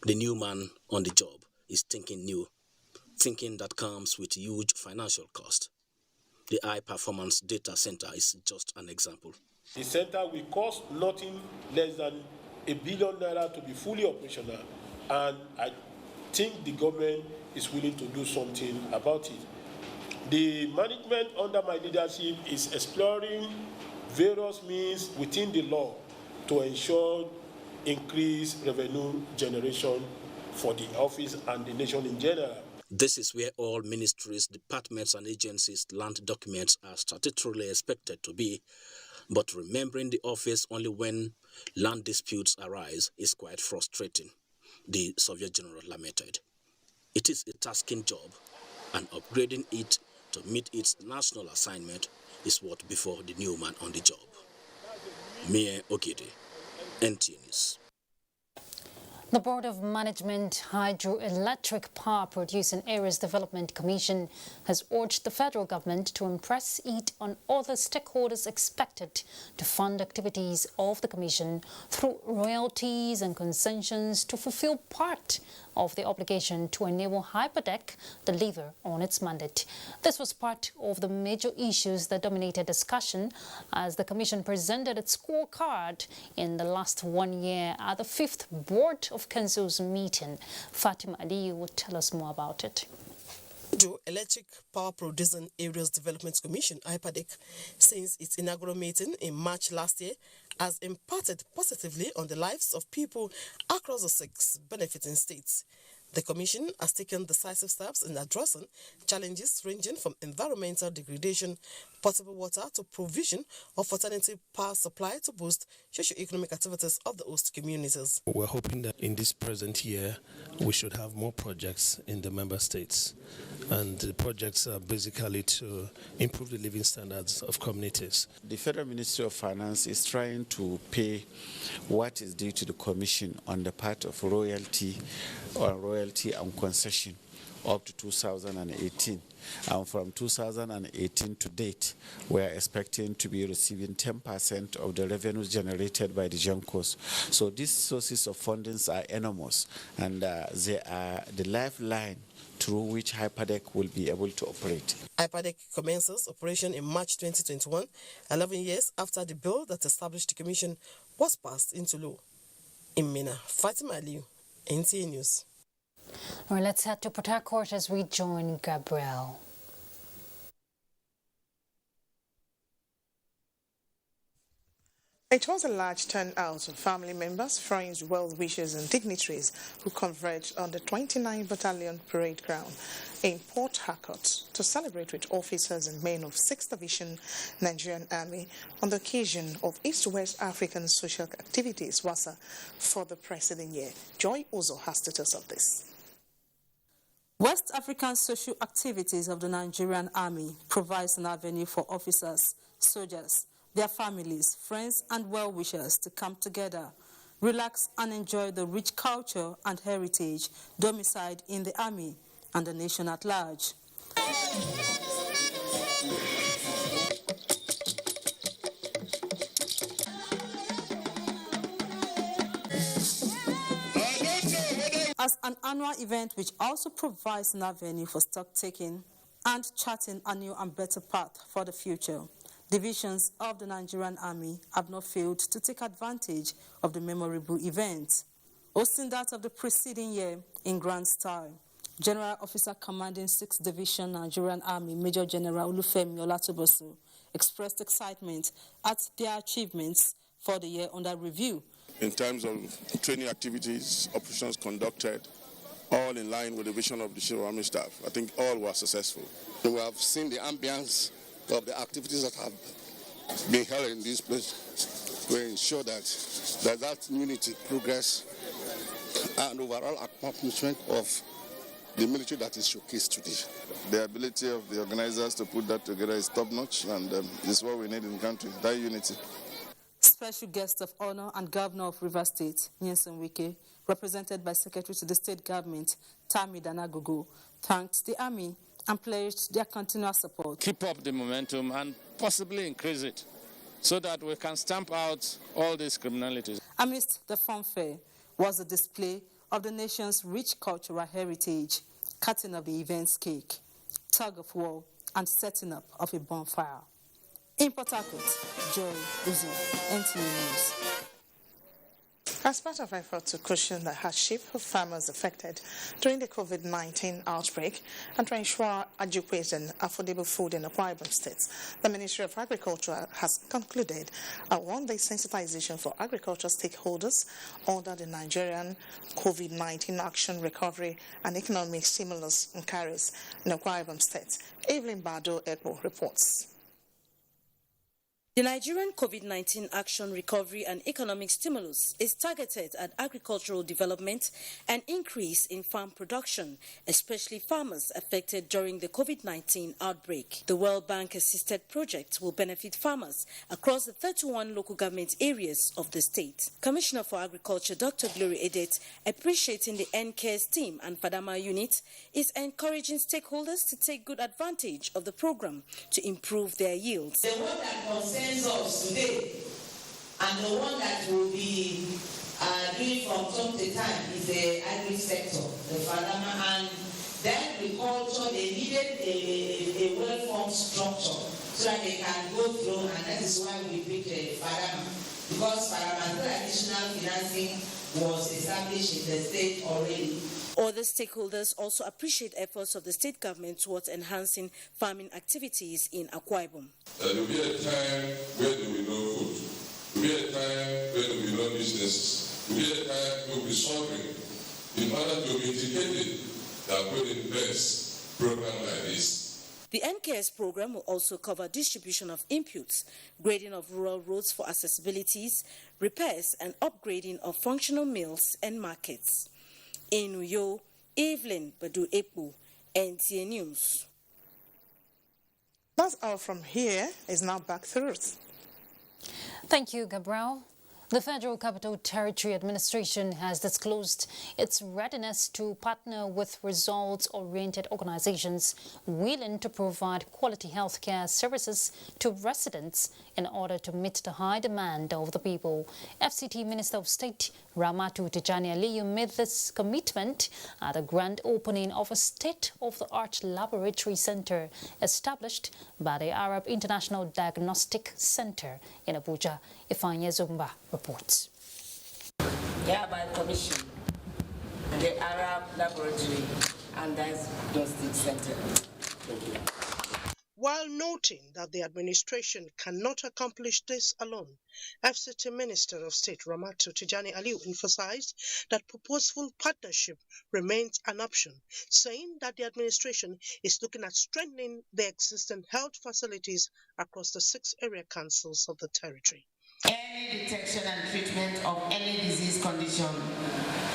the new man on the job, is thinking new, thinking that comes with huge financial cost. The high-performance data center is just an example. The center will cost nothing less than $1 billion to be fully operational, and I think the government is willing to do something about it. The management under my leadership is exploring various means within the law to ensure increased revenue generation for the office and the nation in general. This is where all ministries, departments, and agencies' land documents are statutorily expected to be. But remembering the office only when land disputes arise is quite frustrating, the Surveyor General lamented. It is a tasking job, and upgrading it to meet its national assignment is what before the new man on the job. Mie Ogede, NT News. The Board of Management Hydroelectric Power Producing Areas Development Commission has urged the federal government to impress it on other stakeholders expected to fund activities of the commission through royalties and concessions to fulfill part of the obligation to enable Hyperdeck deliver on its mandate. This was part of the major issues that dominated discussion as the Commission presented its scorecard in the last 1 year at the 5th Board of Council's meeting. Fatima Ali will tell us more about it. The Electric Power Producing Areas Development Commission, Hyperdeck, since its inaugural meeting in March last year, has impacted positively on the lives of people across the 6 benefiting states. The Commission has taken decisive steps in addressing challenges ranging from environmental degradation, potable water to provision of alternative power supply to boost socio-economic activities of the host communities. We're hoping that in this present year, we should have more projects in the member states. And the projects are basically to improve the living standards of communities. The Federal Ministry of Finance is trying to pay what is due to the Commission on the part of royalty and concession up to 2018. And from 2018 to date, we are expecting to be receiving 10% of the revenues generated by the GENCOs. So these sources of fundings are enormous, and they are the lifeline through which Hyperdeck will be able to operate. Hyperdeck commences operation in March 2021, 11 years after the bill that established the commission was passed into law. In Mina, Fatima Aliu, NTA News. All right, let's head to Port Harcourt as we join Gabriel. It was a large turnout of family members, friends, well-wishers and dignitaries who converged on the 29th Battalion Parade Ground in Port Harcourt to celebrate with officers and men of 6th Division Nigerian Army on the occasion of East-West African Social Activities WASA for the preceding year. Joy Ozo has details of this. West African Social Activities of the Nigerian Army provides an avenue for officers, soldiers, their families, friends and well-wishers to come together, relax and enjoy the rich culture and heritage domiciled in the Army and the nation at large. As an annual event which also provides an avenue for stock-taking and charting a new and better path for the future, divisions of the Nigerian Army have not failed to take advantage of the memorable event, hosting that of the preceding year in grand style. General Officer Commanding 6th Division Nigerian Army, Major General Olufemi Olatoboso, expressed excitement at their achievements for the year under review. In terms of training activities, operations conducted, all in line with the vision of the Chief of Army Staff. I think all were successful. We have seen the ambience of the activities that have been held in this place to ensure that unity, progress, and overall accomplishment of the military that is showcased today. The ability of the organizers to put that together is top-notch, and this is what we need in the country, that unity. Special guest of honor and Governor of Rivers State, Nyesom Wike, represented by Secretary to the State Government, Tami Danagogo, thanked the Army and pledged their continual support. Keep up the momentum and possibly increase it so that we can stamp out all these criminalities. Amidst the fanfare was a display of the nation's rich cultural heritage, cutting of the event's cake, tug of war, and setting up of a bonfire. In Port Harcourt, Joy Uzo, NTA News. As part of efforts to cushion the hardship of farmers affected during the COVID-19 outbreak and to ensure adequate and affordable food in the Akwa Ibom State, the Ministry of Agriculture has concluded a one-day sensitization for agriculture stakeholders under the Nigerian COVID-19 Action, Recovery and Economic Stimulus and Carries in Akwa Ibom State. Evelyn Bado Ekpo reports. The Nigerian COVID-19 Action, Recovery and Economic Stimulus is targeted at agricultural development and increase in farm production, especially farmers affected during the COVID-19 outbreak. The World Bank-assisted project will benefit farmers across the 31 local government areas of the state. Commissioner for Agriculture Dr. Glory Edet, appreciating the NCARES team and Fadama unit, is encouraging stakeholders to take good advantage of the program to improve their yields. The one that concerns us today and the one that will be doing from time to time is the agri sector, the Fadama, and then agriculture. They needed a well-formed structure so that they can go through, and that is why we picked Fadama, because Fadama additional financing was established in the state already. Other stakeholders also appreciate efforts of the state government towards enhancing farming activities in Akwa Ibom. There will be a time where there will be no food. There will be a time where there will be no businesses. There will be a time we will be suffering. In order to mitigate it, they put in place a program like this. The NCARES program will also cover distribution of inputs, grading of rural roads for accessibilities, repairs and upgrading of functional mills and markets. In Uyo, Evelyn Badu Epu, NTA News. That's all from here. Is now back to Ruth. Thank you, Gabriel. The Federal Capital Territory Administration has disclosed its readiness to partner with results-oriented organizations willing to provide quality healthcare services to residents in order to meet the high demand of the people. FCT Minister of State Ramatu Tijani Aliyu made this commitment at the grand opening of a state-of-the-art laboratory center established by the Arab International Diagnostic Center in Abuja. Ifanya Zumba reports. Hereby commission the Arab Laboratory and Diagnostic Center. Thank you. While noting that the administration cannot accomplish this alone, FCT Minister of State Ramatu Tijani Aliyu emphasized that purposeful partnership remains an option, saying that the administration is looking at strengthening the existing health facilities across the 6 area councils of the territory. Any detection and treatment of any disease condition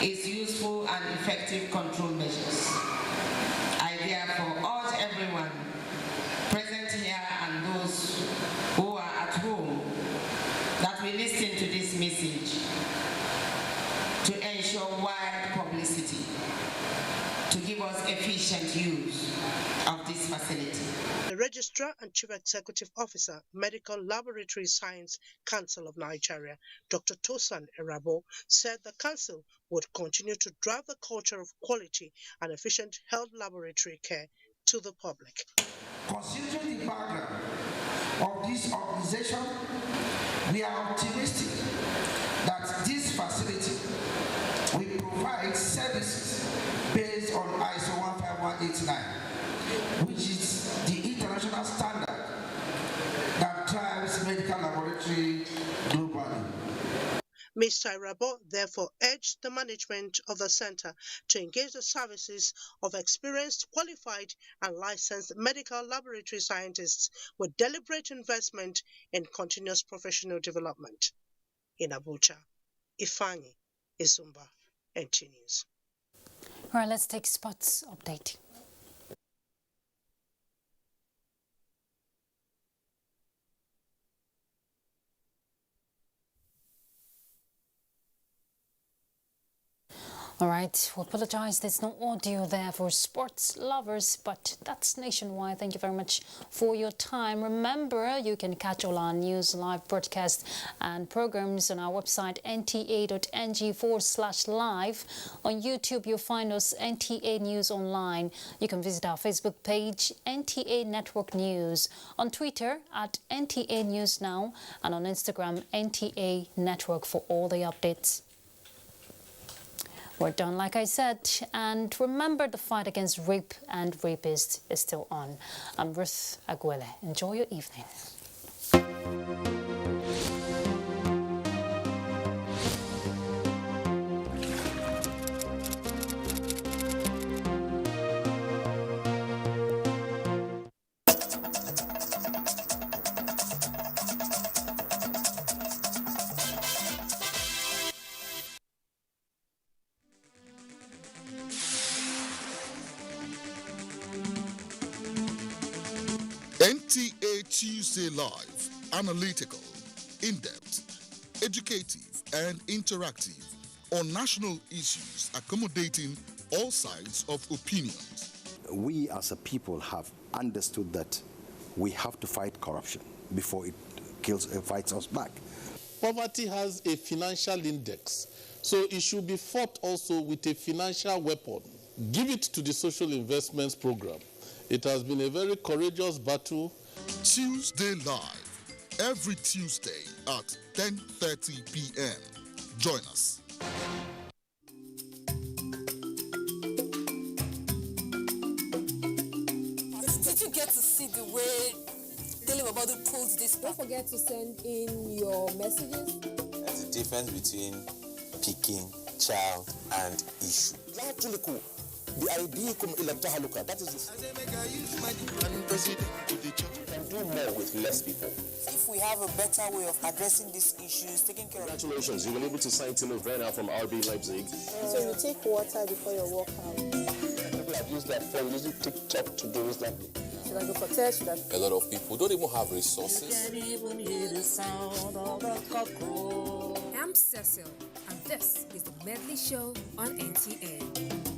is useful and effective control measures. I therefore urge everyone present here and those who are at home that we listen to this message to ensure wide publicity to give us efficient use of this facility. The Registrar and Chief Executive Officer, Medical Laboratory Science Council of Nigeria, Dr. Tosan Erabo, said the council would continue to drive the culture of quality and efficient health laboratory care to the public. Considering the background of this organization, we are optimistic that this facility will provide services based on ISO 15189, which is the international standard that drives medical laboratory globally. Mr. Irabo therefore urged the management of the center to engage the services of experienced, qualified and licensed medical laboratory scientists with deliberate investment in continuous professional development. In Abuja, Ifani Izumba, NT News. All right, let's take sports update. All right, we apologize, there's no audio there for sports lovers, but that's nationwide. Thank you very much for your time. Remember, you can catch all our news, live broadcasts and programs on our website, nta.ng/live. On YouTube, you'll find us NTA News Online. You can visit our Facebook page, NTA Network News. On Twitter, at NTA News Now, and on Instagram, NTA Network for all the updates. We're done, like I said, and remember the fight against rape and rapists is still on. I'm Ruth Aguele. Enjoy your evening. NTA Tuesday Live, analytical, in-depth, educative and interactive on national issues accommodating all sides of opinions. We as a people have understood that we have to fight corruption before it fights us back. Poverty has a financial index, so it should be fought also with a financial weapon. Give it to the social investments program. It has been a very courageous battle. Tuesday Live, every Tuesday at 10:30 p.m. Join us. Did you get to see the way Daily Babadu pulls this? Don't forget to send in your messages. There's a difference between picking, child, and issue. The idea come electoral, that is can do more with less people. If we have a better way of addressing these issues, taking care of... Congratulations, you were able to sign Tilo Werner from RB Leipzig. So you take water before your workout. People have used their phone, using TikTok to do this like Should I go for test? Should I... A lot of people don't even have resources. I'm Cecil, and this is the Medley Show on NTN.